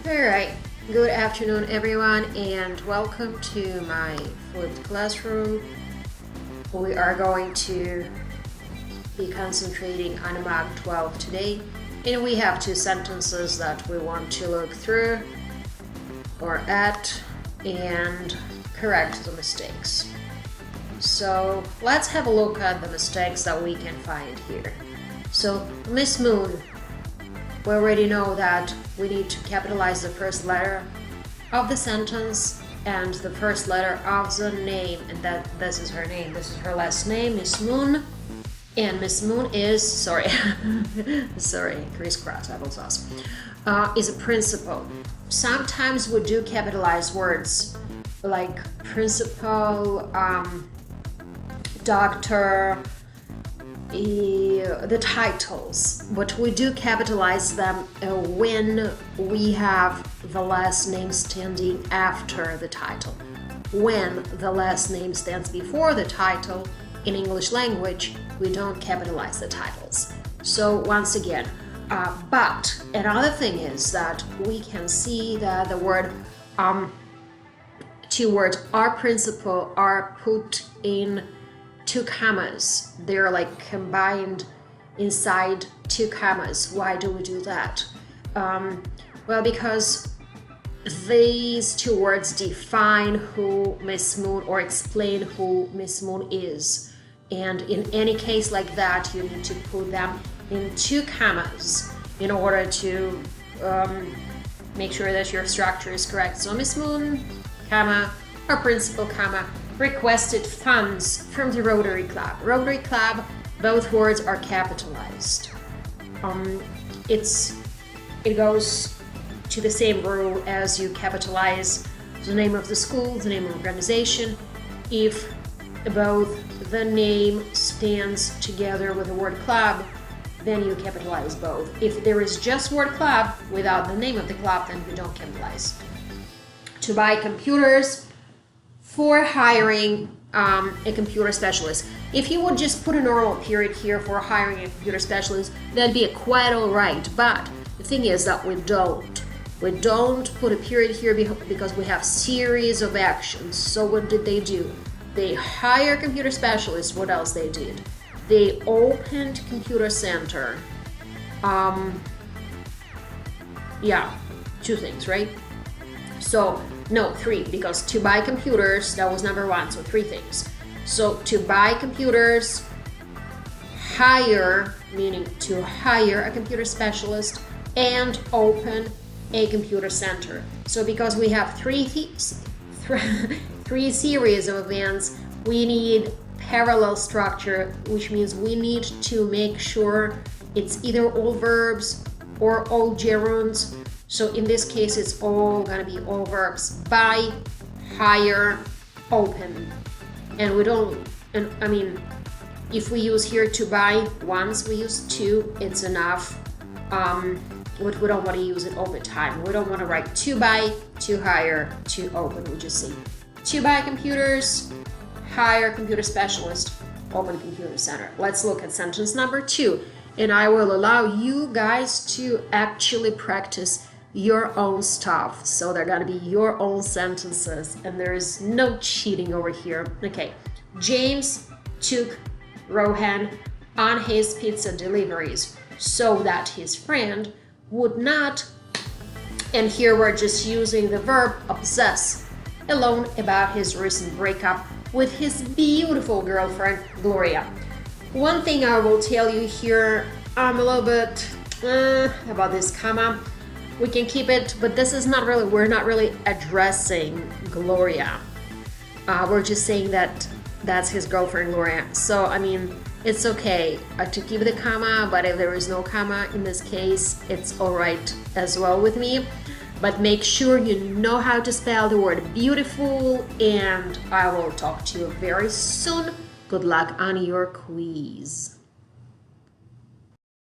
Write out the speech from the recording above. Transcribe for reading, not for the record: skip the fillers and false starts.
Alright, good afternoon everyone and welcome to my flipped classroom. We are going to be concentrating on Mach 12 today, and we have two sentences that we want to look through or at and correct the mistakes. So let's have a look at the mistakes that we can find here. So Miss Moon, we already know that we need to capitalize the first letter of the sentence and the first letter of the name, and that this is her name. This is her last name, Miss Moon, and Miss Moon is sorry, crisscross applesauce, is a principal. Sometimes we do capitalize words like principal, doctor, the titles, but we do capitalize them when we have the last name standing after the title. When the last name stands before the title in English language, we don't capitalize the titles. So once again, but another thing is that we can see that the word two words our principal are put in two commas. They're like combined inside two commas. Why do we do that? Well, because these two words define who Miss Moon or explain who Miss Moon is. And in any case like that, you need to put them in two commas in order to make sure that your structure is correct. So Miss Moon, comma, our principal, comma, requested funds from the Rotary Club. Rotary Club, both words are capitalized. It goes to the same rule as you capitalize the name of the school, the name of the organization. If both the name stands together with the word club, then you capitalize both. If there is just word club without the name of the club, then you don't capitalize. To buy computers for hiring a computer specialist. If you would just put a normal period here for hiring a computer specialist, that'd be quite all right. But the thing is that we don't. We don't put a period here because we have series of actions. So what did they do? They hired computer specialists. What else they did? They opened computer center. Yeah, two things, right? So, no, three, because to buy computers, that was number one, so three things. So, to buy computers, hire, meaning to hire a computer specialist, and open a computer center. So, because we have three series of events, we need parallel structure, which means we need to make sure it's either all verbs or all gerunds. So in this case, it's all gonna be all verbs: buy, hire, open. And we don't, and I mean, if we use here to buy once, we use to, it's enough. But we don't want to use it all the time. We don't want to write to buy, to hire, to open. We just say to buy computers, hire computer specialist, open computer center. Let's look at sentence number 2, and I will allow you guys to actually practice your own stuff. So they're gonna be your own sentences, and there is no cheating over here. Okay, James took Rohan on his pizza deliveries so that his friend would not, and here we're just using the verb obsess, alone about his recent breakup with his beautiful girlfriend Gloria. One thing I will tell you here, I'm a little bit about this comma. We can keep it, but this is not really, we're not really addressing Gloria. We're just saying that that's his girlfriend Gloria. So I mean, it's okay to keep the comma, but if there is no comma in this case, it's all right as well with me. But make sure you know how to spell the word beautiful, and I will talk to you very soon. Good luck on your quiz.